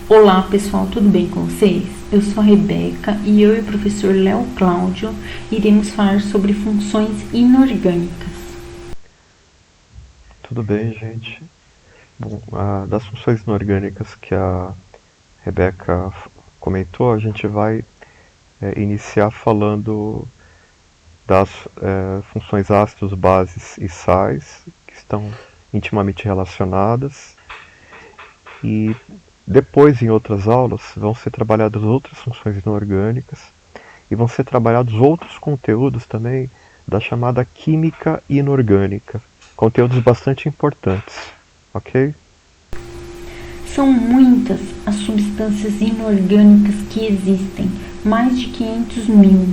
Olá pessoal, tudo bem com vocês? Eu sou a Rebeca e eu e o professor Léo Cláudio iremos falar sobre funções inorgânicas. Tudo bem, gente? Bom, das funções inorgânicas que a Rebeca comentou, a gente vai iniciar falando das funções ácidos, bases e sais, que estão intimamente relacionadas. E depois, em outras aulas, vão ser trabalhadas outras funções inorgânicas e vão ser trabalhados outros conteúdos também da chamada química inorgânica, conteúdos bastante importantes, ok? São muitas as substâncias inorgânicas que existem, mais de 500 mil.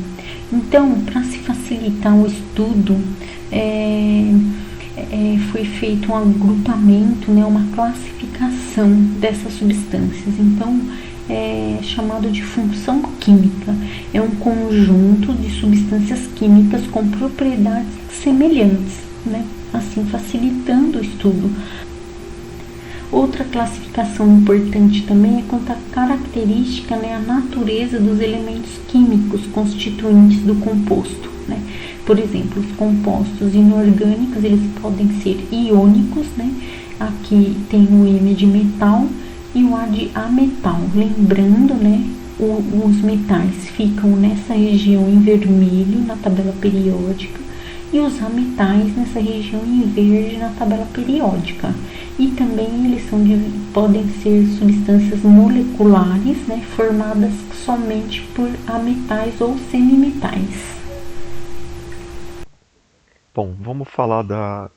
Então, para se facilitar o estudo, foi feito um agrupamento, né, uma classificação dessas substâncias. Então, é chamado de função química. É um conjunto de substâncias químicas com propriedades semelhantes, né? Assim facilitando o estudo. Outra classificação importante também é quanto à característica, né, a natureza dos elementos químicos constituintes do composto, né? Por exemplo, os compostos inorgânicos, eles podem ser iônicos, né? Aqui tem o M de metal e o A de ametal. Lembrando, né, os metais ficam nessa região em vermelho na tabela periódica e os ametais nessa região em verde na tabela periódica. E também eles podem ser substâncias moleculares, né, formadas somente por ametais ou semimetais. Bom, vamos falar da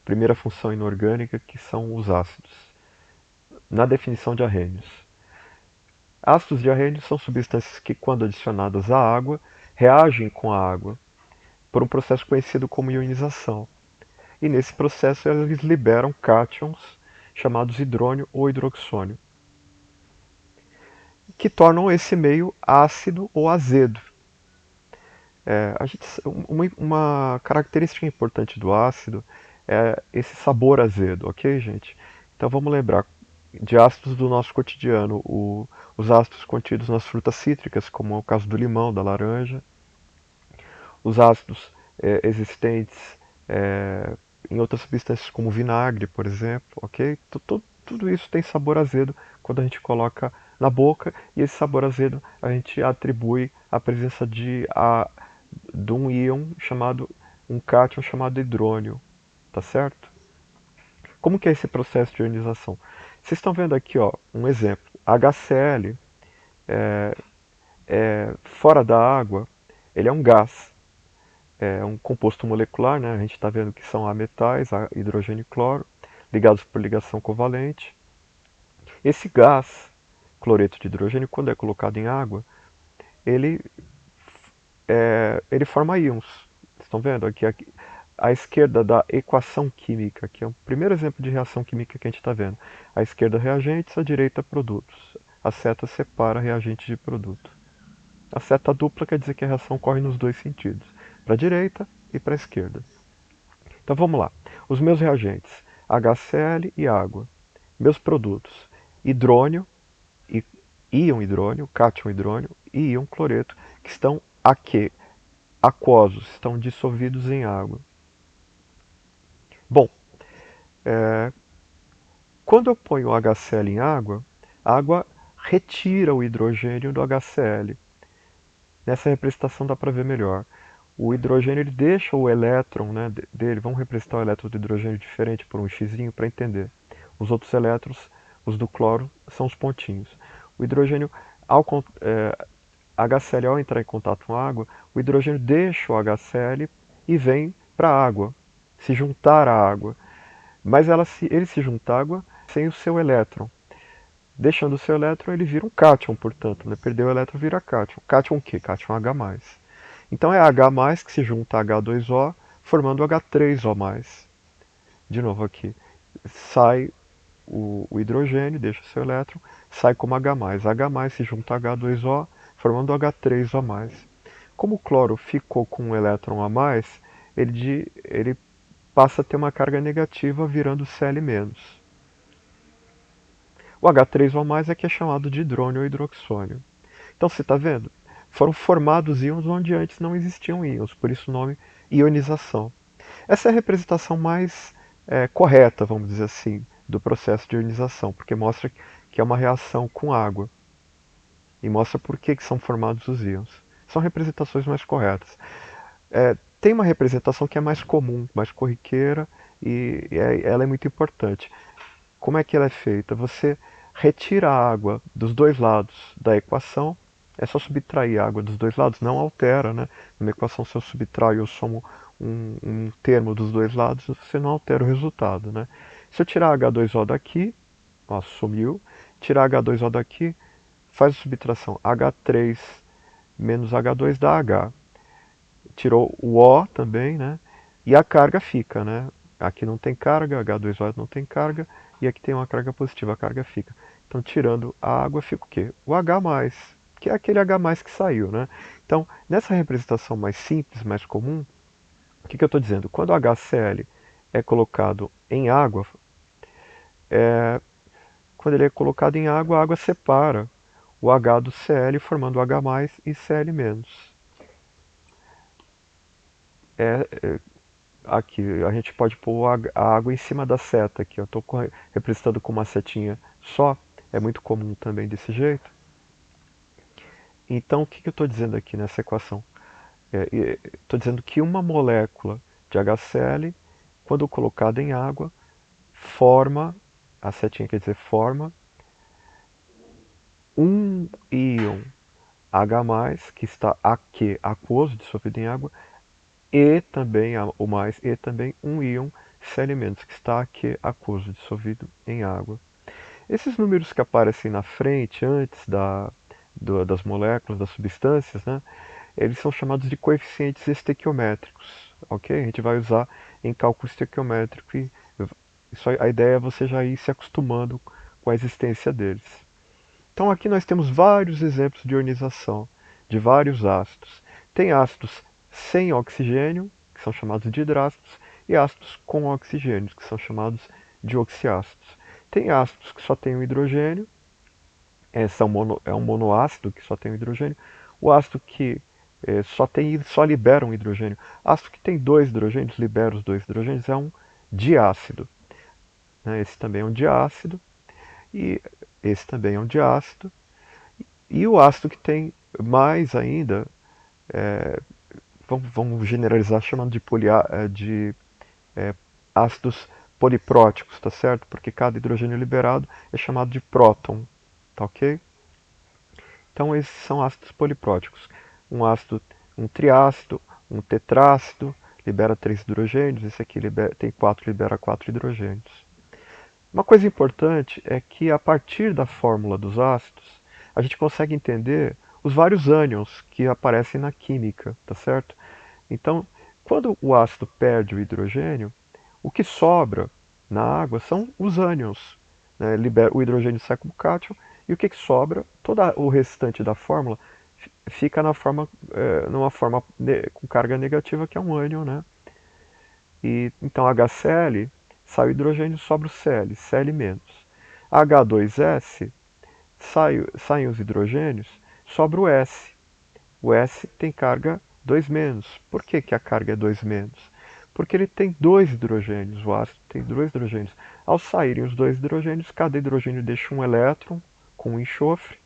primeira função inorgânica, que são os ácidos. Na definição de Arrhenius. Ácidos de Arrhenius são substâncias que, quando adicionadas à água, reagem com a água por um processo conhecido como ionização. E nesse processo eles liberam cátions chamados hidrônio ou hidroxônio, que tornam esse meio ácido ou azedo. Uma característica importante do ácido é esse sabor azedo, ok, gente? Então vamos lembrar de ácidos do nosso cotidiano, os ácidos contidos nas frutas cítricas, como é o caso do limão, da laranja, os ácidos existentes é, em outras substâncias como vinagre, por exemplo, ok? Tudo isso tem sabor azedo quando a gente coloca na boca, e esse sabor azedo a gente atribui à presença de um íon chamado, um cátion chamado hidrônio, tá certo? Como que é esse processo de ionização? Vocês estão vendo aqui, ó, um exemplo. HCl, fora da água, ele é um gás, é um composto molecular, né? A gente está vendo que são ametais, hidrogênio e cloro, ligados por ligação covalente. Esse gás, cloreto de hidrogênio, quando é colocado em água, ele, ele forma íons. Vocês estão vendo aqui à esquerda da equação química, que é o primeiro exemplo de reação química que a gente está vendo. À esquerda, reagentes, à direita, produtos. A seta separa reagente de produto. A seta dupla quer dizer que a reação ocorre nos dois sentidos, para a direita e para a esquerda. Então vamos lá. Os meus reagentes, HCl e água. Meus produtos, hidrônio, íon hidrônio, cátion hidrônio e íon cloreto, que estão aqui, aquosos, estão dissolvidos em água. Bom, quando eu ponho o HCl em água, a água retira o hidrogênio do HCl. Nessa representação dá para ver melhor. O hidrogênio ele deixa o elétron, né, dele, vamos representar o elétron do hidrogênio diferente por um x para entender. Os outros elétrons, os do cloro, são os pontinhos. O hidrogênio, HCl ao entrar em contato com a água, o hidrogênio deixa o HCl e vem para a água, se juntar à água. Mas ele se junta à água sem o seu elétron. Deixando o seu elétron, ele vira um cátion, portanto. Né? Perdeu o elétron, vira cátion. Cátion o quê? Cátion H+. Então é H+, que se junta a H2O, formando H3O+. De novo aqui. Sai o hidrogênio, deixa o seu elétron, sai como H+. H+ se junta a H2O, formando H3O+. Como o cloro ficou com um elétron a mais, ele passa a ter uma carga negativa, virando Cl-. O H3O+, é que é chamado de hidrônio ou hidroxônio. Então você está vendo? Foram formados íons onde antes não existiam íons, por isso o nome ionização. Essa é a representação mais correta, vamos dizer assim, do processo de ionização, porque mostra que é uma reação com água e mostra por que são formados os íons. São representações mais corretas. Tem uma representação que é mais comum, mais corriqueira, e ela é muito importante. Como é que ela é feita? Você retira a água dos dois lados da equação, é só subtrair a água dos dois lados, não altera, né? Numa equação, se eu subtraio ou somo um termo dos dois lados, você não altera o resultado, né? Se eu tirar H2O daqui, ó, sumiu, tirar H2O daqui, faz a subtração, H3 menos H2 dá H. Tirou o O também, né? E a carga fica, né? Aqui não tem carga, H2O não tem carga, e aqui tem uma carga positiva, a carga fica. Então, tirando a água, fica o quê? O H+, que é aquele H+, que saiu, né? Então, nessa representação mais simples, mais comum, o que eu estou dizendo? Quando o HCl é colocado em água, quando ele é colocado em água, a água separa o H do Cl, formando o H+, e Cl-. Aqui, a gente pode pôr a água em cima da seta aqui. Eu estou representando com uma setinha só, é muito comum também desse jeito. Então, o que eu estou dizendo aqui nessa equação? Estou dizendo que uma molécula de HCl, quando colocada em água, forma, a setinha quer dizer forma, um íon H+, que está aquoso, dissolvido em água, e também o mais, e também um íon Cl-, que está aquoso, dissolvido em água. Esses números que aparecem na frente, antes das moléculas, das substâncias, né, eles são chamados de coeficientes estequiométricos. Ok? A gente vai usar em cálculo estequiométrico e a ideia é você já ir se acostumando com a existência deles. Então aqui nós temos vários exemplos de ionização de vários ácidos. Tem ácidos sem oxigênio, que são chamados de hidrácidos, e ácidos com oxigênio, que são chamados de oxiácidos. Tem ácidos que só têm um hidrogênio, é um monoácido que só tem um hidrogênio. O ácido que só libera um hidrogênio. Ácido que tem dois hidrogênios, libera os dois hidrogênios, é um diácido. Esse também é um diácido, e esse também é um diácido. E o ácido que tem mais ainda, vamos generalizar chamando de ácidos polipróticos, tá certo? Porque cada hidrogênio liberado é chamado de próton, tá ok? Então esses são ácidos polipróticos. Um triácido, um tetrácido, libera 3 hidrogênios, esse aqui tem 4, libera 4 hidrogênios. Uma coisa importante é que a partir da fórmula dos ácidos, a gente consegue entender os vários ânions que aparecem na química, tá certo? Então, quando o ácido perde o hidrogênio, o que sobra na água são os ânions. Né? O hidrogênio sai como cátion, e o que sobra, todo o restante da fórmula, fica numa forma com carga negativa, que é um ânion. Né? Então, HCl, sai o hidrogênio, sobra o Cl, Cl-. H2S, saem os hidrogênios, sobra o S. O S tem carga 2-. Por que a carga é 2-? Porque ele tem 2 hidrogênios, o ácido tem 2 hidrogênios. Ao saírem os 2 hidrogênios, cada hidrogênio deixa um elétron com enxofre.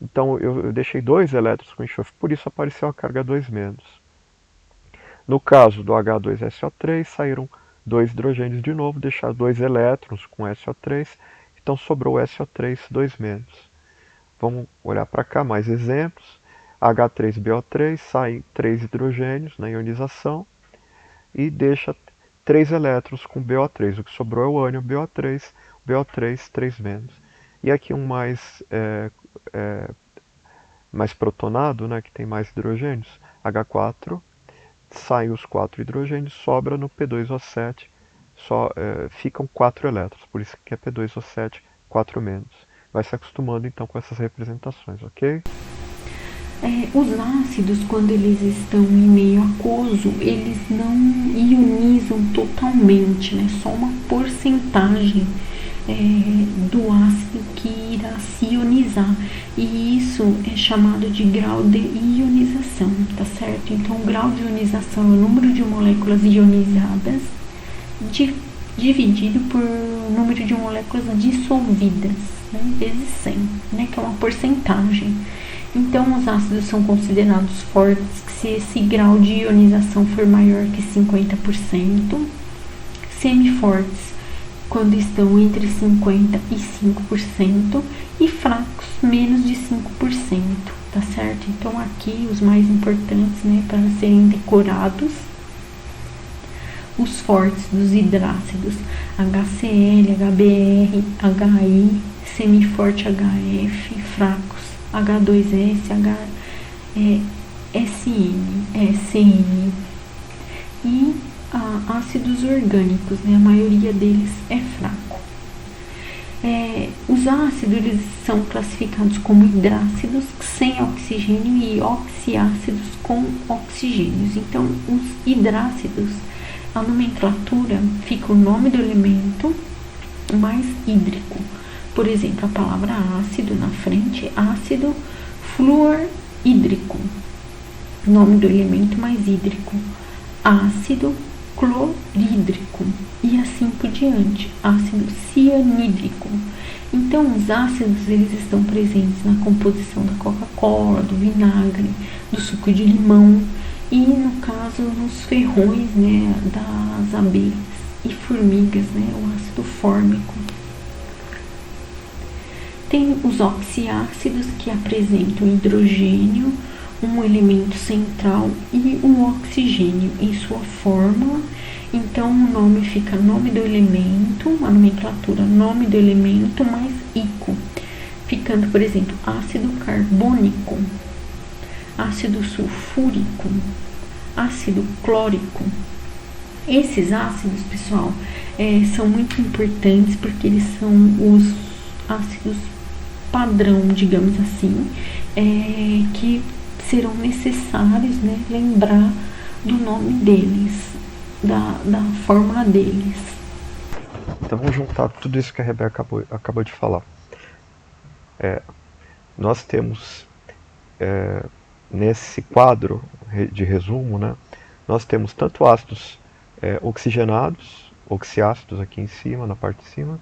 Então eu deixei 2 elétrons com enxofre, por isso apareceu a carga 2-. No caso do H2SO3, saíram 2 hidrogênios de novo, deixaram 2 elétrons com SO3, então sobrou SO3 2-. Vamos olhar para cá, mais exemplos. H3BO3, sai 3 hidrogênios na ionização e deixa 3 elétrons com BO3. O que sobrou é o ânion BO3, BO3 3-. E aqui um mais protonado, né, que tem mais hidrogênios, H4, saem os 4 hidrogênios, sobra no P2O7, ficam 4 elétrons, por isso que é P2O7, 4-. Vai se acostumando então com essas representações, ok? Os ácidos, quando eles estão em meio aquoso, eles não ionizam totalmente, né? Só uma porcentagem do ácido que irá se ionizar, e isso é chamado de grau de ionização, tá certo? Então, o grau de ionização é o número de moléculas ionizadas dividido por número de moléculas dissolvidas, né, vezes 100, né, que é uma porcentagem. Então, os ácidos são considerados fortes se esse grau de ionização for maior que 50%, semifortes quando estão entre 50% e 5%, e fracos menos de 5%, tá certo? Então, aqui os mais importantes, né, para serem decorados: os fortes dos hidrácidos: HCl, HBr, HI, semiforte HF, fracos H2S, SN. E ácidos orgânicos, né? A maioria deles é fraco. Os ácidos eles são classificados como hidrácidos sem oxigênio e oxiácidos com oxigênios. Então, os hidrácidos, a nomenclatura fica o nome do elemento mais hídrico. Por exemplo, a palavra ácido na frente, ácido fluorhídrico, nome do elemento mais hídrico. Ácido clorídrico e assim por diante, ácido cianídrico. Então, os ácidos eles estão presentes na composição da Coca-Cola, do vinagre, do suco de limão e, no caso, nos ferrões, né, das abelhas e formigas, né, o ácido fórmico. Tem os oxiácidos, que apresentam hidrogênio, um elemento central, e o oxigênio em sua fórmula. Então, o nome fica nome do elemento, a nomenclatura nome do elemento mais ico, ficando, por exemplo, ácido carbônico, ácido sulfúrico, ácido clórico. Esses ácidos, pessoal, são muito importantes porque eles são os ácidos padrão, digamos assim, que serão necessários, né, lembrar do nome deles, da fórmula deles. Então vamos juntar tudo isso que a Rebeca acabou de falar. Nós temos, nesse quadro de resumo, né, nós temos tanto ácidos oxigenados, oxiácidos aqui em cima, na parte de cima,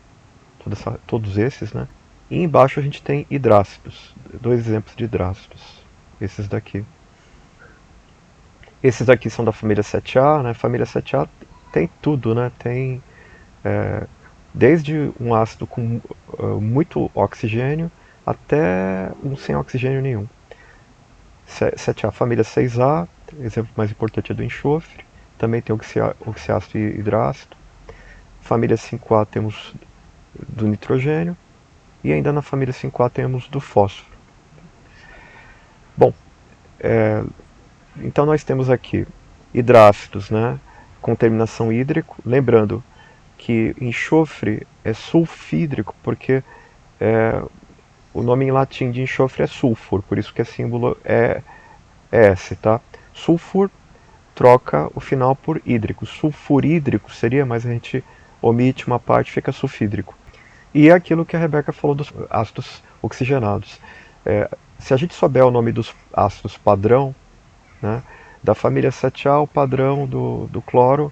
todos esses, né? E embaixo a gente tem hidrácidos, dois exemplos de hidrácidos, esses daqui. Esses daqui são da família 7A, né? A família 7A tem tudo, né? Tem desde um ácido com muito oxigênio até um sem oxigênio nenhum. 7A, família 6A, exemplo mais importante é do enxofre, também tem oxiácido e hidrácido. Família 5A temos do nitrogênio, e ainda na família 5A temos do fósforo. Bom, então nós temos aqui hidrácidos, né, com terminação hídrico, lembrando que enxofre é sulfídrico, porque o nome em latim de enxofre é sulfur, por isso que o símbolo é S, tá? Sulfur troca o final por hídrico. Sulfurídrico seria, mas a gente omite uma parte, fica sulfídrico. E é aquilo que a Rebeca falou dos ácidos oxigenados. Se a gente souber o nome dos ácidos padrão, né, da família 7A, o padrão do cloro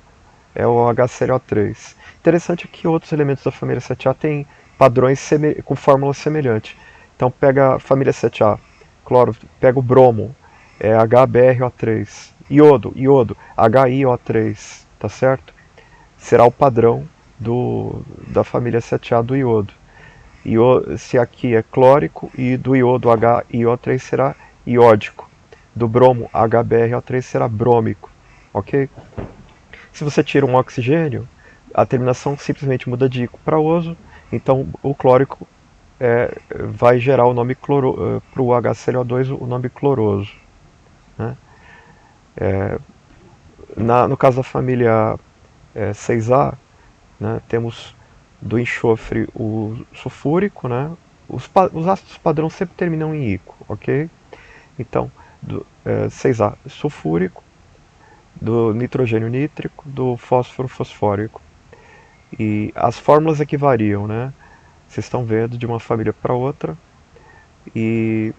é o HClO3. Interessante que outros elementos da família 7A têm padrões com fórmula semelhante. Então pega a família 7A, cloro, pega o bromo, HBrO3. Iodo, HiO3, tá certo? Será o padrão da família 7A do iodo. Se aqui é clórico, e do iodo HiO3 será iódico. Do bromo HBrO3 será brômico, ok? Se você tira um oxigênio, a terminação simplesmente muda de ico para oso, então o clórico vai gerar o nome para o HClO2 o nome cloroso, né? No caso da família 6A, né, temos do enxofre o sulfúrico, né? Os ácidos padrão sempre terminam em ico, ok? Então, 6A sulfúrico, do nitrogênio nítrico, do fósforo fosfórico. E as fórmulas aqui variam, né? Vocês estão vendo de uma família para outra. E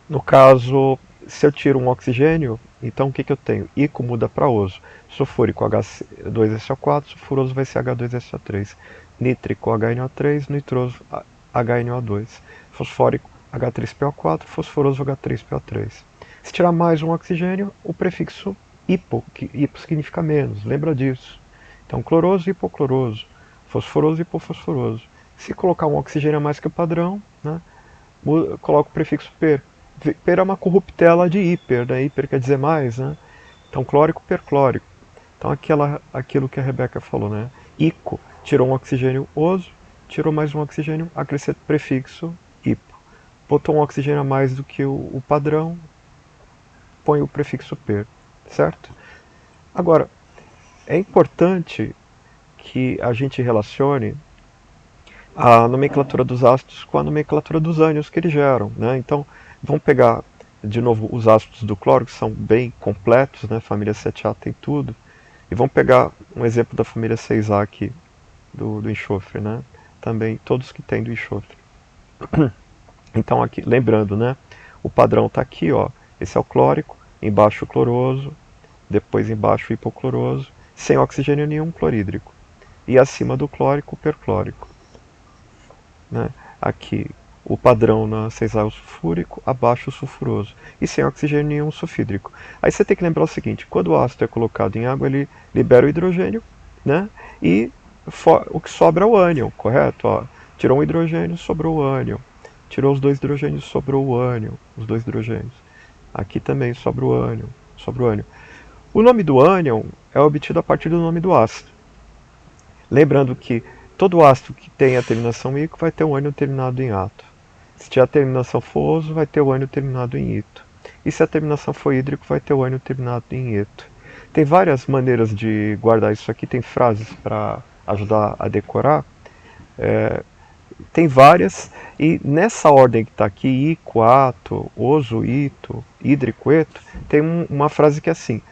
no caso, se eu tiro um oxigênio, então o que eu tenho? Ico muda para oso. Sulfúrico H2SO4, sulfuroso vai ser H2SO3. Nítrico HNO3, nitroso HNO2. Fosfórico H3PO4, fosforoso H3PO3. Se tirar mais um oxigênio, o prefixo hipo, que hipo significa menos, lembra disso. Então cloroso, hipocloroso, fosforoso, hipofosforoso. Se colocar um oxigênio a mais que o padrão, né, coloca o prefixo per. Per é uma corruptela de hiper, né? Hiper quer dizer mais, né? Então clórico, perclórico. Então aquilo que a Rebeca falou, né? Ico, tirou um oxigênio oso, tirou mais um oxigênio, acrescenta o prefixo hipo. Botou um oxigênio a mais do que o padrão, põe o prefixo per, certo? Agora, é importante que a gente relacione a nomenclatura dos ácidos com a nomenclatura dos ânions que eles geram, né? Então, vamos pegar de novo os ácidos do cloro, que são bem completos, né? Família 7A tem tudo. E vamos pegar um exemplo da família 6A aqui, do enxofre, né? Também todos que tem do enxofre. Então aqui, lembrando, né? O padrão está aqui, ó. Esse é o clórico, embaixo o cloroso, depois embaixo o hipocloroso, sem oxigênio nenhum, clorídrico. E acima do clórico, o perclórico. Né? Aqui o padrão na 6A é o sulfúrico, abaixo o sulfuroso. E sem oxigênio nenhum, sulfídrico. Aí você tem que lembrar o seguinte, quando o ácido é colocado em água, ele libera o hidrogênio, né? E o que sobra é o ânion, correto? Ó, tirou um hidrogênio, sobrou o ânion. Tirou os dois hidrogênios, sobrou o ânion. Os dois hidrogênios. Aqui também sobra o ânion. Sobra o ânion. O nome do ânion é obtido a partir do nome do ácido. Lembrando que todo ácido que tem a terminação ico vai ter um ânion terminado em ato. Se tiver a terminação for oso, vai ter o ânion terminado em ito. E se a terminação for hídrico, vai ter o ânion terminado em eto. Tem várias maneiras de guardar isso aqui, tem frases para ajudar a decorar. Tem várias, e nessa ordem que está aqui, ico, ato, oso, ito, hídrico, eto, tem uma frase que é assim,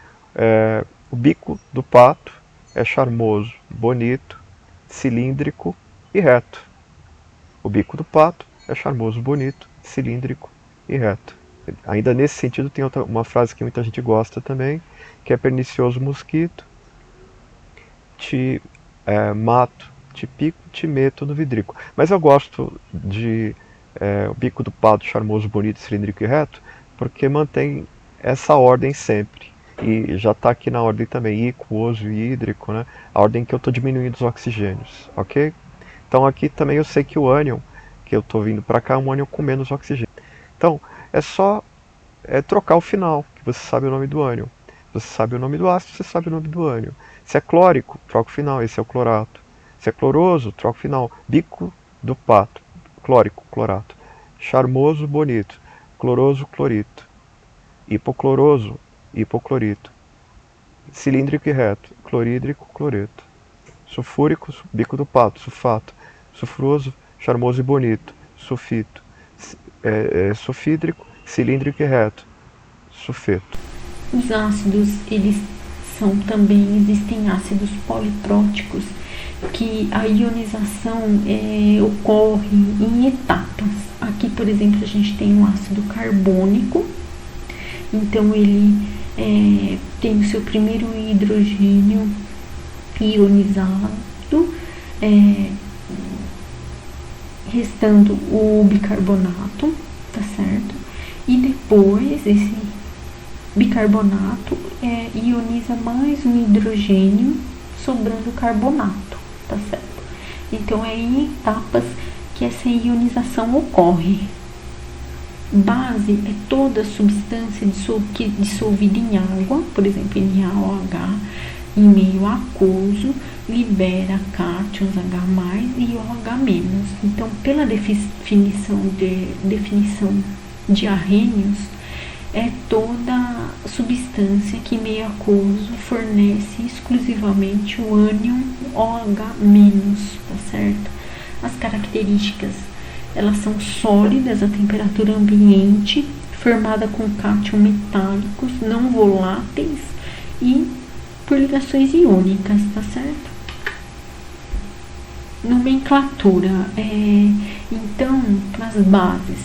o bico do pato é charmoso, bonito, cilíndrico e reto. O bico do pato é charmoso, bonito, cilíndrico e reto. Ainda nesse sentido tem uma frase que muita gente gosta também, que é pernicioso mosquito, te mato, te pico, te meto no vidrico. Mas eu gosto de o bico do pato charmoso, bonito, cilíndrico e reto, porque mantém essa ordem sempre. E já está aqui na ordem também, ico, oso e hídrico, né? A ordem que eu estou diminuindo os oxigênios, ok? Então aqui também eu sei que o ânion, que eu estou vindo para cá, é um ânion com menos oxigênio. Então é só trocar o final, que você sabe o nome do ânion. Você sabe o nome do ácido, você sabe o nome do ânion. Se é clórico, troca o final, esse é o clorato. Se é cloroso, troca o final. Bico do pato, clórico, clorato. Charmoso, bonito, cloroso, clorito. Hipocloroso, hipoclorito. Cilíndrico e reto, clorídrico, cloreto. Sulfúrico, bico do pato, sulfato. Sulfuroso, charmoso e bonito, sulfito. Sulfídrico, cilíndrico e reto, sulfeto. Os ácidos, eles são também, existem ácidos polipróticos, que a ionização ocorre em etapas. Aqui, por exemplo, a gente tem o ácido carbônico, então ele tem o seu primeiro hidrogênio ionizado, restando o bicarbonato, tá certo? E depois esse bicarbonato ioniza mais um hidrogênio, sobrando carbonato, tá certo? Então é em etapas que essa ionização ocorre. Base é toda substância dissolvida em água, por exemplo, NaOH, em meio aquoso, libera cátions H+, e OH-. Então, pela definição de Arrhenius, é toda substância que em meio aquoso fornece exclusivamente o ânion OH-, tá certo? As características, elas são sólidas a temperatura ambiente, formada com cátions metálicos, não voláteis e por ligações iônicas, tá certo? Nomenclatura. Então, para as bases,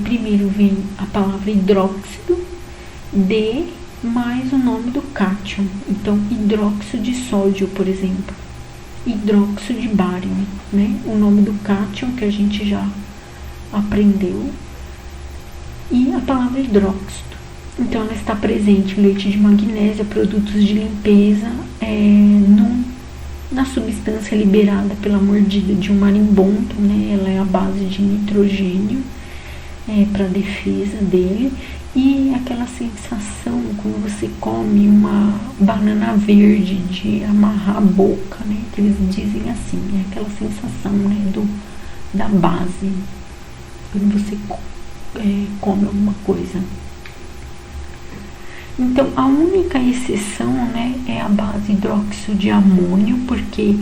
primeiro vem a palavra hidróxido, D mais o nome do cátion. Então, hidróxido de sódio, por exemplo, hidróxido de bário, né? O nome do cátion que a gente já aprendeu, e a palavra hidróxido. Então, ela está presente em leite de magnésia, produtos de limpeza, na substância liberada pela mordida de um marimbondo, né? Ela é a base de nitrogênio para a defesa dele. E aquela sensação quando você come uma banana verde de amarrar a boca, né? Que eles dizem assim, é aquela sensação, né? Da base quando você come alguma coisa. Então, a única exceção, né, é a base hidróxido de amônio, porque,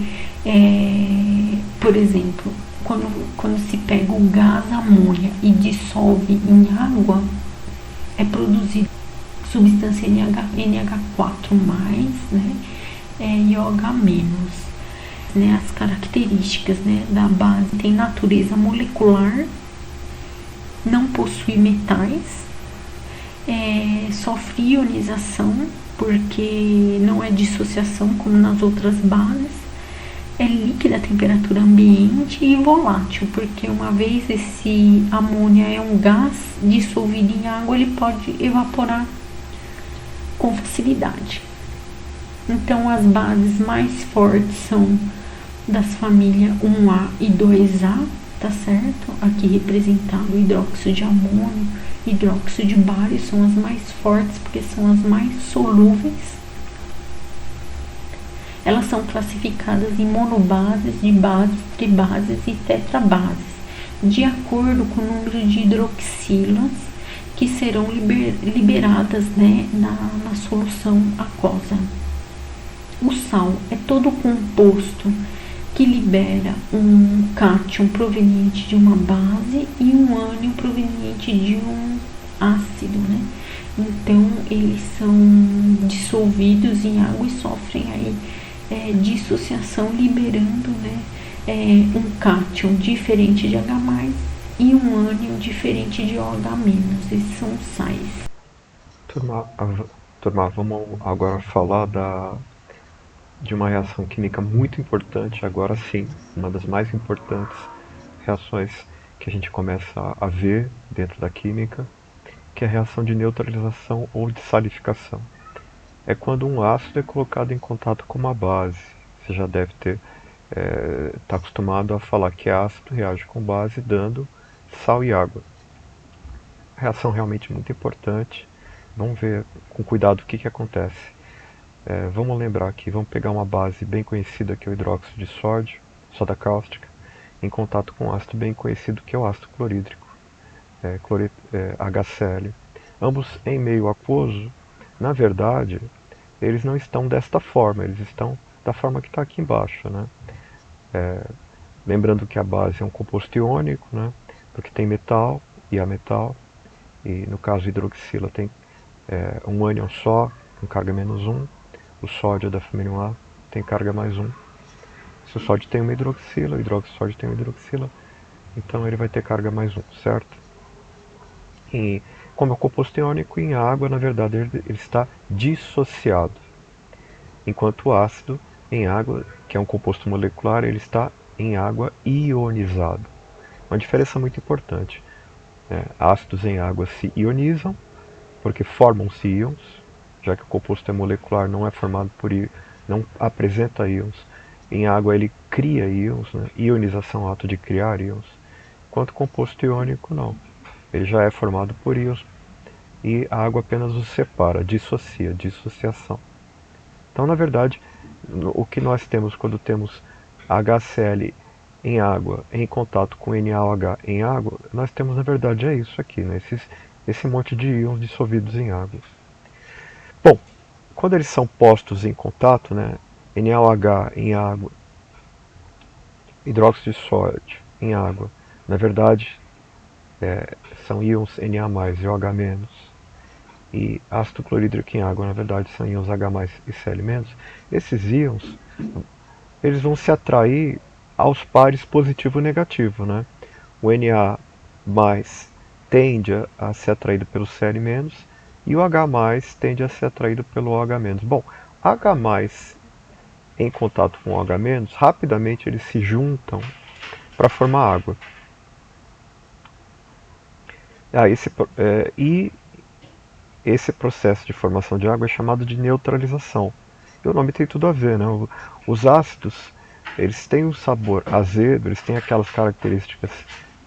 por exemplo, quando se pega o gás amônia e dissolve em água, é produzida substância NH4+, né, e OH-. Né, as características, né, da base tem natureza molecular, não possui metais, sofre ionização, porque não é dissociação como nas outras bases, é líquida a temperatura ambiente e volátil, porque uma vez esse amônia é um gás dissolvido em água, ele pode evaporar com facilidade. Então, as bases mais fortes são das famílias 1A e 2A, tá certo? Aqui representado o hidróxido de amônio, hidróxido de bário, são as mais fortes porque são as mais solúveis. Elas são classificadas em monobases, dibases, tribases e tetrabases, de acordo com o número de hidroxilas que serão liberadas, né, na solução aquosa. O sal é todo composto que libera um cátion proveniente de uma base e um ânion proveniente de um ácido, né? Então, eles são dissolvidos em água e sofrem aí dissociação, liberando, né, um cátion diferente de H+, e um ânion diferente de OH-. Esses são sais. Turma, vamos agora falar de uma reação química muito importante, agora sim, uma das mais importantes reações que a gente começa a ver dentro da química, que é a reação de neutralização ou de salificação. É quando um ácido é colocado em contato com uma base. Você já deve tá acostumado a falar que ácido reage com base dando sal e água. Reação realmente muito importante. Vamos ver com cuidado o que acontece. Vamos lembrar aqui, vamos pegar uma base bem conhecida que é o hidróxido de sódio, soda cáustica, em contato com um ácido bem conhecido que é o ácido clorídrico, HCl. Ambos em meio aquoso, na verdade, eles não estão desta forma, eles estão da forma que está aqui embaixo, né? Lembrando que a base é um composto iônico, né? Porque tem metal e ametal, e no caso hidroxila tem um ânion só, com carga -1. O sódio da família 1A tem carga +1. Se o sódio tem uma hidroxila, o hidróxido de sódio tem uma hidroxila, então ele vai ter carga +1, certo? E como é um composto iônico, em água, na verdade, ele está dissociado. Enquanto o ácido, em água, que é um composto molecular, ele está em água ionizado. Uma diferença muito importante. Ácidos em água se ionizam, porque formam-se íons, já que o composto é molecular, não é formado por íons, não apresenta íons. Em água ele cria íons, né? Ionização é o ato de criar íons. Enquanto o composto iônico não. Ele já é formado por íons e a água apenas os separa, dissocia, dissociação. Então, na verdade, o que nós temos quando temos HCl em água em contato com NaOH em água, nós temos, na verdade, isso aqui, né? Esse monte de íons dissolvidos em água. Bom, quando eles são postos em contato, né, NaOH em água, hidróxido de sódio em água, na verdade são íons Na+, e OH-, e ácido clorídrico em água, na verdade são íons H+, e Cl-. Esses íons, eles vão se atrair aos pares positivo e negativo, né? O Na mais tende a ser atraído pelo Cl menos e o H mais tende a ser atraído pelo OH menos. Bom, H mais em contato com o OH menos, rapidamente eles se juntam para formar água. E esse processo de formação de água é chamado de neutralização. E o nome tem tudo a ver, né? Os ácidos, eles têm um sabor azedo, eles têm aquelas características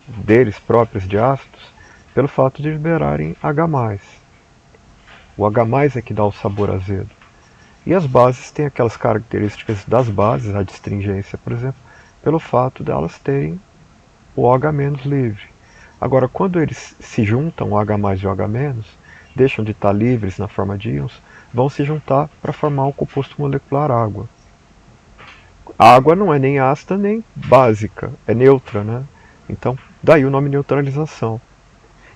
deles próprias de ácidos, pelo fato de liberarem H+. O H+ é que dá o sabor azedo. E as bases têm aquelas características das bases, a astringência, por exemplo, pelo fato de elas terem o OH- livre. Agora, quando eles se juntam, o H+ e o OH-, deixam de estar livres na forma de íons, vão se juntar para formar o composto molecular água. A água não é nem ácida nem básica, é neutra, né? Então, daí o nome neutralização.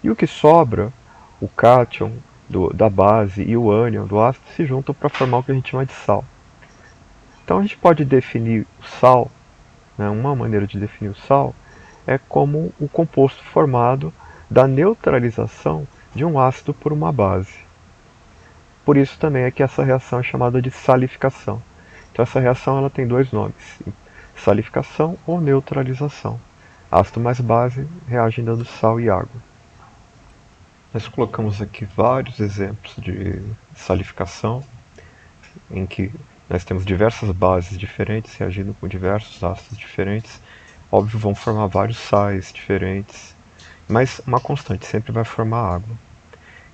E o que sobra, o cátion da base e o ânion do ácido se juntam para formar o que a gente chama de sal. Então a gente pode definir o sal, né? Uma maneira de definir o sal é como o composto formado da neutralização de um ácido por uma base. Por isso também é que essa reação é chamada de salificação. Então essa reação ela tem dois nomes, salificação ou neutralização. Ácido mais base reagem dando sal e água. Nós colocamos aqui vários exemplos de salificação, em que nós temos diversas bases diferentes reagindo com diversos ácidos diferentes. Óbvio, vão formar vários sais diferentes, mas uma constante sempre vai formar água,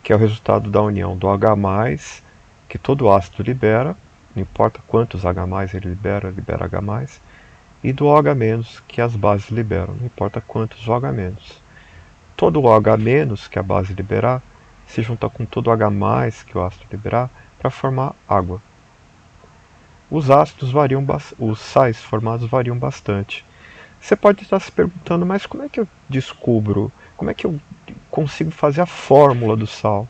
que é o resultado da união do H+, que todo ácido libera, não importa quantos H+, ele libera H+, e do OH-, que as bases liberam, não importa quantos OH-. Todo o OH- que a base liberar se junta com todo o H+, que o ácido liberar, para formar água. Os ácidos variam, os sais formados variam bastante. Você pode estar se perguntando, mas como é que eu descubro, como é que eu consigo fazer a fórmula do sal?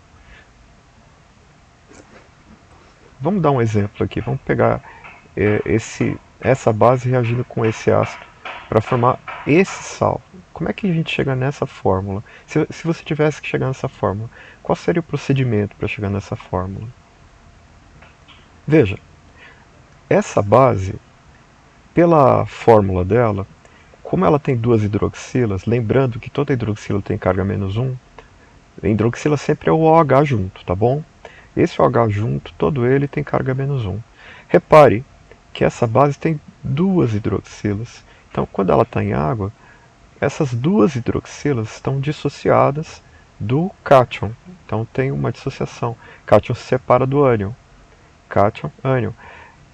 Vamos dar um exemplo aqui, vamos pegar essa base reagindo com esse ácido para formar esse sal. Como é que a gente chega nessa fórmula? Se você tivesse que chegar nessa fórmula, qual seria o procedimento para chegar nessa fórmula? Veja, essa base, pela fórmula dela, como ela tem duas hidroxilas, lembrando que toda hidroxila tem carga -1, a hidroxila sempre é o OH junto, tá bom? Esse OH junto, todo ele tem carga -1. Repare que essa base tem duas hidroxilas. Então, quando ela está em água, essas duas hidroxilas estão dissociadas do cátion. Então, tem uma dissociação. Cátion se separa do ânion. Cátion, ânion.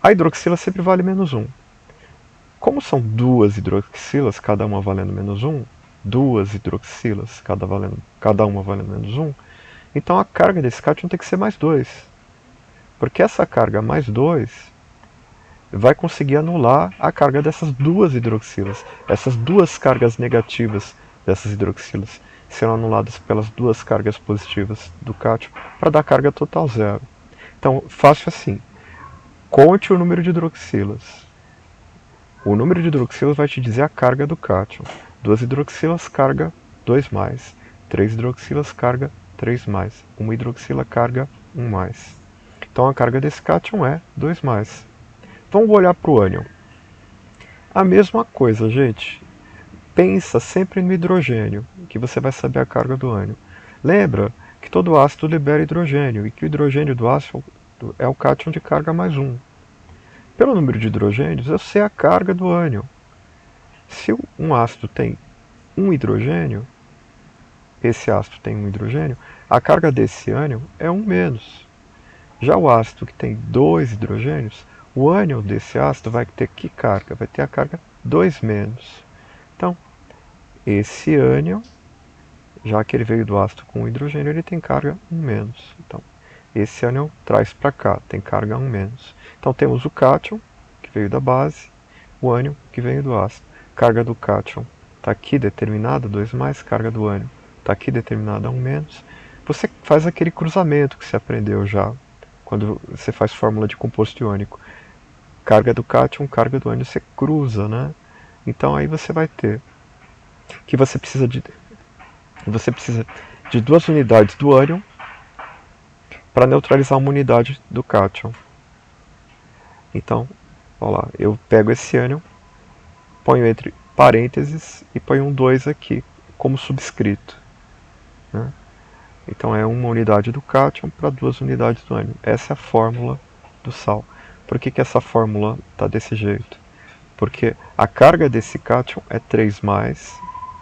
A hidroxila sempre vale -1. Como são duas hidroxilas, cada uma valendo -1, duas hidroxilas, cada uma valendo -1, então a carga desse cátion tem que ser mais 2. Porque essa carga mais 2 vai conseguir anular a carga dessas duas hidroxilas. Essas duas cargas negativas dessas hidroxilas serão anuladas pelas duas cargas positivas do cátion para dar carga total 0. Então, fácil assim. Conte o número de hidroxilas. O número de hidroxilas vai te dizer a carga do cátion. 2 hidroxilas, carga 2+. 3 hidroxilas, carga 3+. 1 hidroxila, carga 1+. Então a carga desse cátion é 2+. Vamos olhar para o ânion. A mesma coisa, gente. Pensa sempre no hidrogênio, que você vai saber a carga do ânion. Lembra que todo ácido libera hidrogênio, e que o hidrogênio do ácido é o cátion de carga +1. Pelo número de hidrogênios, eu sei a carga do ânion. Se um ácido tem um hidrogênio, esse ácido tem um hidrogênio, a carga desse ânion é 1-. Já o ácido que tem 2 hidrogênios, o ânion desse ácido vai ter que carga? Vai ter a carga 2-. Então, esse ânion, já que ele veio do ácido com hidrogênio, ele tem carga 1-. Então, esse ânion traz para cá, tem carga 1-. Então temos o cátion, que veio da base, o ânion, que veio do ácido. Carga do cátion está aqui determinada, 2+, carga do ânion está aqui determinada, 1-. Você faz aquele cruzamento que você aprendeu já, quando você faz fórmula de composto iônico. Carga do cátion, carga do ânion, você cruza, né? Então aí você vai ter que você precisa de 2 unidades do ânion para neutralizar uma unidade do cátion. Então, olha lá, eu pego esse ânion, ponho entre parênteses e ponho um 2 aqui como subscrito, né? Então é uma unidade do cátion para 2 unidades do ânion. Essa é a fórmula do sal. Por que essa fórmula está desse jeito? Porque a carga desse cátion é 3+,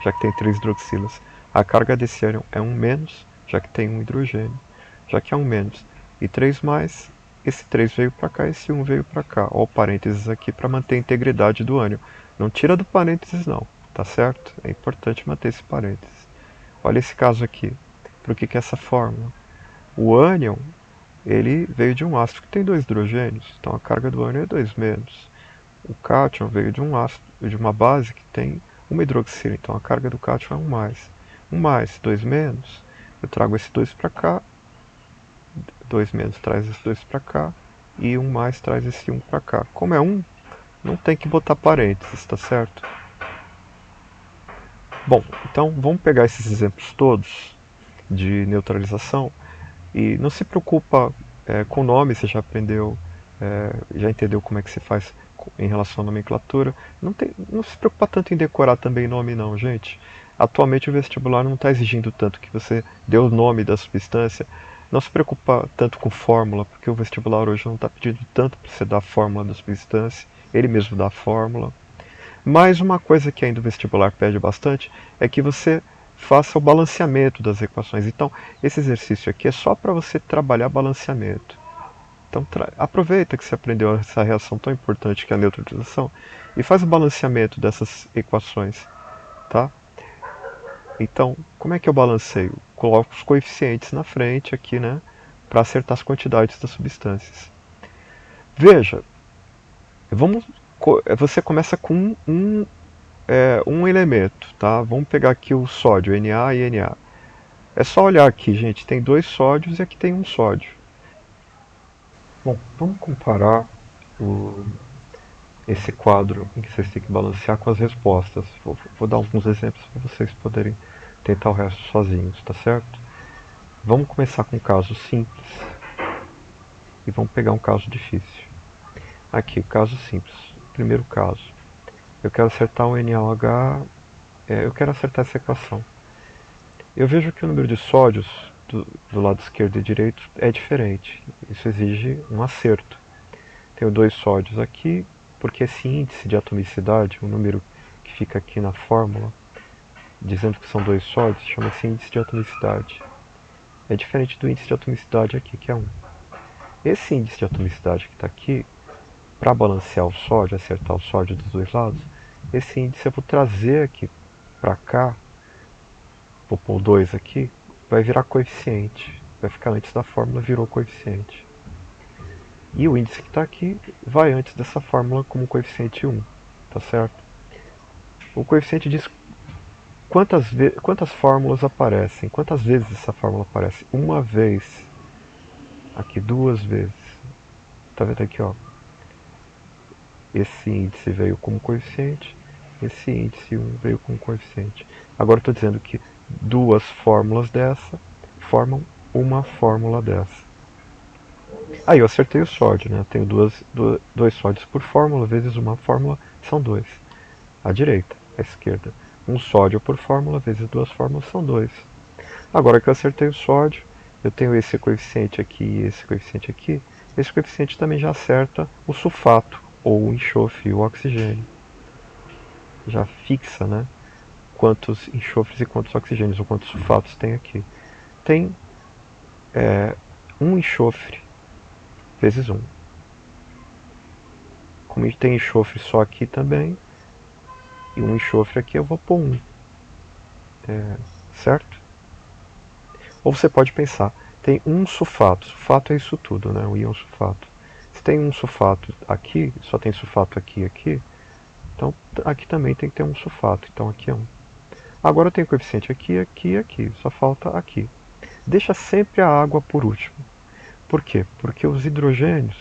já que tem 3 hidroxilas. A carga desse ânion é 1-, já que tem um hidrogênio. Já que é 1-, e 3+, esse 3 veio para cá, esse 1 veio para cá. Olha o parênteses aqui para manter a integridade do ânion. Não tira do parênteses não, tá certo? É importante manter esse parênteses. Olha esse caso aqui. Por que essa fórmula? O ânion, ele veio de um ácido que tem 2 hidrogênios, então a carga do ânion é 2-. O cátion veio de um ácido, de uma base que tem uma hidroxila, então a carga do cátion é 1+. 1+, 2-, eu trago esse 2 para cá, 2- traz esse 2 para cá, e 1+ traz esse 1 para cá. Como é 1, não tem que botar parênteses, tá certo? Bom, então vamos pegar esses exemplos todos de neutralização e não se preocupa com o nome, você já aprendeu, já entendeu como é que se faz em relação à nomenclatura. Não se preocupa tanto em decorar também nome não, gente. Atualmente o vestibular não está exigindo tanto que você dê o nome da substância. Não se preocupa tanto com fórmula, porque o vestibular hoje não está pedindo tanto para você dar a fórmula da substância, ele mesmo dá a fórmula. Mas uma coisa que ainda o vestibular pede bastante é que você faça o balanceamento das equações. Então, esse exercício aqui é só para você trabalhar balanceamento. Então, aproveita que você aprendeu essa reação tão importante que é a neutralização e faz o balanceamento dessas equações, tá? Então, como é que eu balanceio? Coloco os coeficientes na frente aqui, né, para acertar as quantidades das substâncias. Veja, você começa com um elemento, tá? Vamos pegar aqui o sódio, Na e Na. É só olhar aqui, gente, tem 2 sódios e aqui tem um sódio. Bom, vamos comparar esse quadro em que vocês têm que balancear com as respostas. Vou dar alguns exemplos para vocês poderem tentar o resto sozinhos, tá certo? Vamos começar com um caso simples e vamos pegar um caso difícil. Aqui, caso simples. Primeiro caso. Eu quero acertar um NaOH, eu quero acertar essa equação. Eu vejo que o número de sódios do lado esquerdo e direito é diferente. Isso exige um acerto. Tenho 2 sódios aqui, porque esse índice de atomicidade, o número que fica aqui na fórmula, dizendo que são 2 sódios, chama-se índice de atomicidade. É diferente do índice de atomicidade aqui, que é 1. Esse índice de atomicidade que está aqui, para balancear o sódio, acertar o sódio dos dois lados, esse índice eu vou trazer aqui para cá, vou pôr 2 aqui, vai virar coeficiente. Vai ficar antes da fórmula, virou coeficiente. E o índice que está aqui vai antes dessa fórmula como coeficiente 1, tá certo? O coeficiente diz quantas fórmulas aparecem, quantas vezes essa fórmula aparece. Uma vez, aqui 2 vezes. Tá vendo aqui, ó? Esse índice veio como coeficiente, esse índice 1 veio como coeficiente. Agora eu estou dizendo que 2 fórmulas dessa formam uma fórmula dessa. Aí eu acertei o sódio, né? Tenho 2 sódios por fórmula, vezes uma fórmula, são 2. À direita, à esquerda. Um sódio por fórmula, vezes 2 fórmulas, são 2. Agora que eu acertei o sódio, eu tenho esse coeficiente aqui e esse coeficiente aqui. Esse coeficiente também já acerta o sulfato, ou o enxofre e o oxigênio. Já fixa, né? Quantos enxofres e quantos oxigênios, ou quantos sulfatos tem aqui. Tem um enxofre vezes 1. Como tem enxofre só aqui também, e um enxofre aqui, eu vou pôr 1. Certo? Ou você pode pensar, tem um sulfato. Sulfato é isso tudo, né? O íon sulfato. Se tem um sulfato aqui, só tem sulfato aqui e aqui, então aqui também tem que ter um sulfato. Então aqui é 1. Agora eu tenho coeficiente aqui, aqui e aqui. Só falta aqui. Deixa sempre a água por último. Por quê? Porque os hidrogênios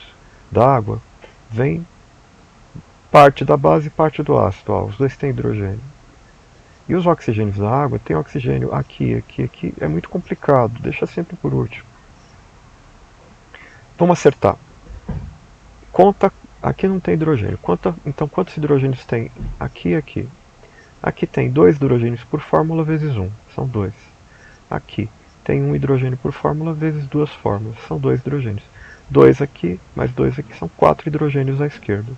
da água vêm parte da base e parte do ácido. Ó, os dois têm hidrogênio. E os oxigênios da água tem oxigênio aqui, aqui, aqui. É muito complicado, deixa sempre por último. Vamos acertar. Conta, aqui não tem hidrogênio. Então quantos hidrogênios tem aqui e aqui? Aqui tem 2 hidrogênios por fórmula vezes 1, são 2. Aqui tem 1 hidrogênio por fórmula vezes 2 fórmulas, são 2 hidrogênios. 2 aqui, mais 2 aqui, são 4 hidrogênios à esquerda.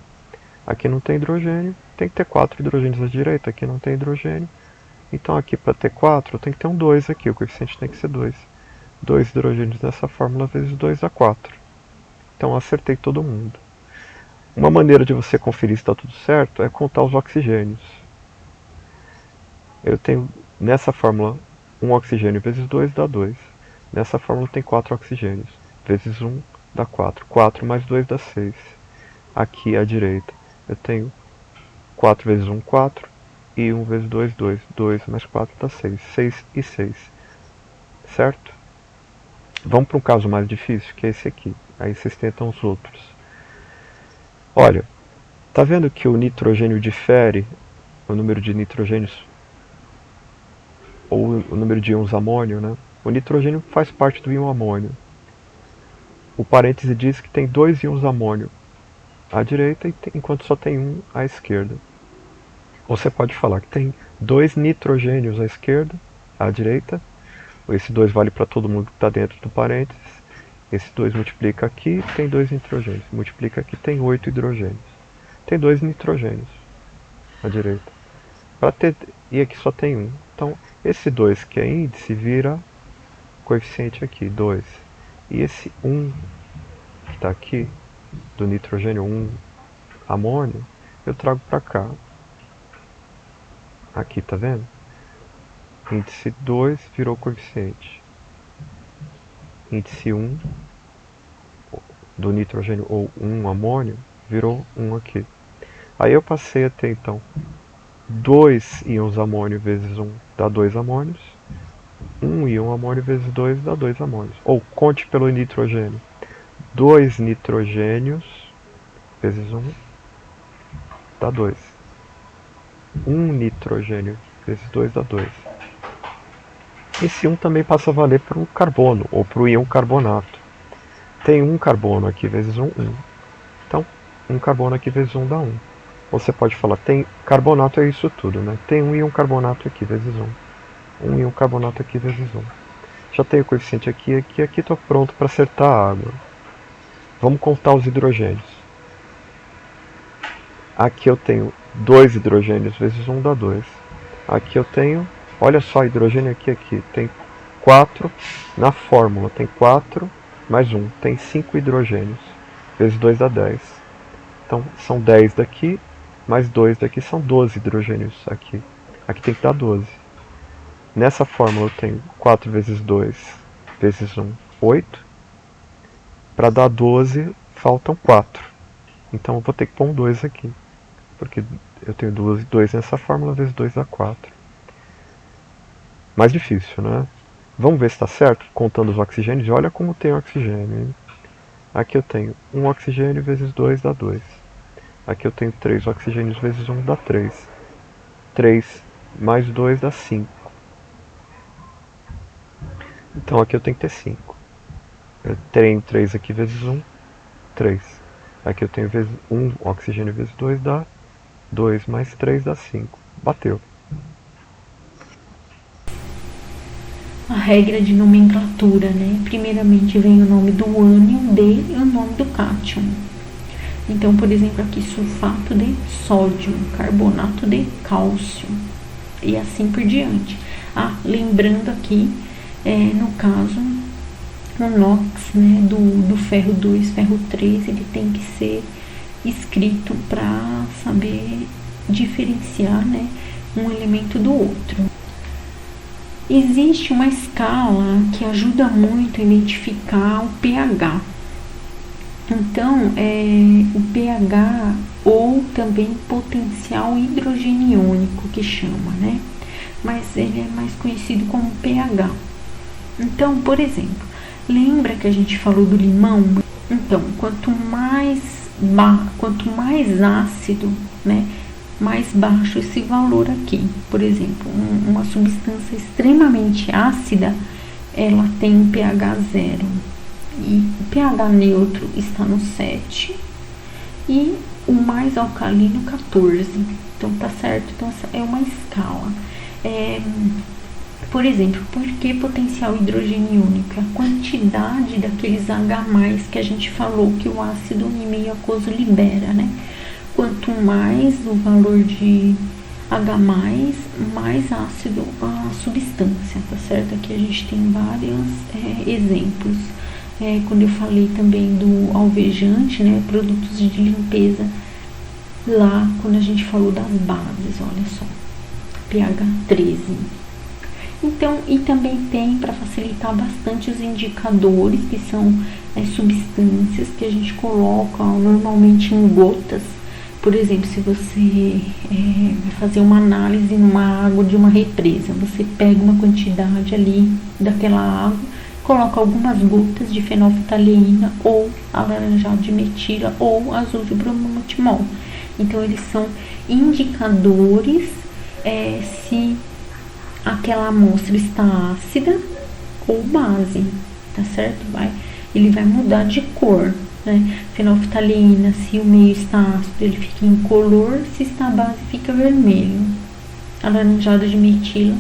Aqui não tem hidrogênio, tem que ter 4 hidrogênios à direita, aqui não tem hidrogênio. Então aqui para ter 4, tem que ter um 2 aqui, o coeficiente tem que ser 2. 2 hidrogênios nessa fórmula vezes 2 dá 4. Então acertei todo mundo. Uma maneira de você conferir se está tudo certo é contar os oxigênios. Eu tenho nessa fórmula 1 oxigênio vezes 2 dá 2. Nessa fórmula tem 4 oxigênios. Vezes 1 dá 4. 4 mais 2 dá 6. Aqui à direita eu tenho 4 vezes 1, 4. E 1 vezes 2, 2. 2 mais 4 dá 6. 6 e 6. Certo? Vamos para um caso mais difícil, que é esse aqui. Aí vocês tentam os outros. Olha, tá vendo que o nitrogênio difere o número de nitrogênios ou o número de íons amônio, né? O nitrogênio faz parte do íon amônio. O parêntese diz que tem 2 íons amônio à direita, enquanto só tem 1 à esquerda. Ou você pode falar que tem 2 nitrogênios à esquerda, à direita. Esse 2 vale para todo mundo que está dentro do parênteses. Esse 2 multiplica aqui, tem 2 nitrogênios. Multiplica aqui, tem 8 hidrogênios. Tem 2 nitrogênios à direita. E aqui só tem 1. Então, esse 2 que é índice vira coeficiente aqui, 2. E esse 1 que está aqui, do nitrogênio 1 amônio, eu trago para cá. Aqui, tá vendo? Índice 2 virou coeficiente. Índice 1 do nitrogênio ou 1 amônio virou 1 aqui. Aí eu passei a ter então 2 íons amônio vezes 1 dá 2 amônios. 1 íon amônio vezes 2 dá 2 amônios. Ou conte pelo nitrogênio. 2 nitrogênios vezes 1 dá 2. 1 nitrogênio vezes 2 dá 2. Esse 1 também passa a valer para o carbono, ou para o íon carbonato. Tem 1 carbono aqui vezes 1, 1. Então, 1 carbono aqui vezes 1 dá 1. Você pode falar, tem carbonato é isso tudo, né? Tem 1 íon carbonato aqui vezes 1. 1 íon carbonato aqui vezes 1. Já tenho o coeficiente aqui, aqui estou pronto para acertar a água. Vamos contar os hidrogênios. Aqui eu tenho 2 hidrogênios vezes 1 dá 2. Aqui eu tenho, olha só, hidrogênio aqui, tem 4 na fórmula, tem 4 mais 1, tem 5 hidrogênios, vezes 2 dá 10. Então são 10 daqui, mais 2 daqui, são 12 hidrogênios aqui. Aqui tem que dar 12. Nessa fórmula eu tenho 4 vezes 2 vezes 1, 8. Para dar 12, faltam 4. Então eu vou ter que pôr um 2 aqui. Porque eu tenho 2 nessa fórmula, vezes 2 dá 4. Mais difícil, né? Vamos ver se está certo, contando os oxigênios. E olha como tem oxigênio, hein? Aqui eu tenho 1 oxigênio vezes 2 dá 2. Aqui eu tenho 3 oxigênios vezes 1 dá 3. 3 mais 2 dá 5. Então aqui eu tenho que ter 5. Eu tenho 3 aqui vezes 1, 3. Aqui eu tenho 1 oxigênio vezes 2 dá 2 mais 3 dá 5. Bateu. A regra de nomenclatura, né? Primeiramente vem o nome do ânion de e o nome do cátion. Então, por exemplo, aqui sulfato de sódio, carbonato de cálcio e assim por diante. Lembrando aqui, no caso, o NOx, né, do ferro 2, ferro 3, ele tem que ser escrito para saber diferenciar, né, um elemento do outro. Existe uma escala que ajuda muito a identificar o pH. Então, o pH ou também potencial hidrogeniônico que chama, né? Mas ele é mais conhecido como pH. Então, por exemplo, lembra que a gente falou do limão? Então, quanto mais quanto mais ácido, né, mais baixo esse valor aqui. Por exemplo, uma substância extremamente ácida, ela tem um pH 0 e o pH neutro está no 7 e o mais alcalino 14. Então tá certo? Então essa é uma escala. Por exemplo, por que potencial hidrogênio iônico? A quantidade daqueles H+, que a gente falou que o ácido em meio aquoso libera, né? Quanto mais o valor de H+, mais ácido a substância, tá certo? Aqui a gente tem vários exemplos. Quando eu falei também do alvejante, né? Produtos de limpeza, lá quando a gente falou das bases, olha só, pH 13. Então, e também tem, para facilitar bastante, os indicadores, que são substâncias que a gente coloca normalmente em gotas. Por exemplo, se você vai fazer uma análise numa água de uma represa, você pega uma quantidade ali daquela água, coloca algumas gotas de fenolftaleína ou alaranjado de metila ou azul de bromometimol. Então, eles são indicadores se aquela amostra está ácida ou base, tá certo? Ele vai mudar de cor, né? Fenolftaleína, se o meio está ácido, ele fica incolor, se está base, fica vermelho. Alaranjado de metila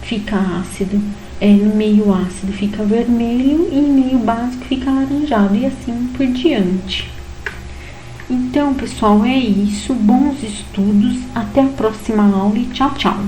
fica ácido, no meio ácido fica vermelho e em meio básico fica alaranjado, e assim por diante. Então, pessoal, é isso. Bons estudos. Até a próxima aula e tchau, tchau.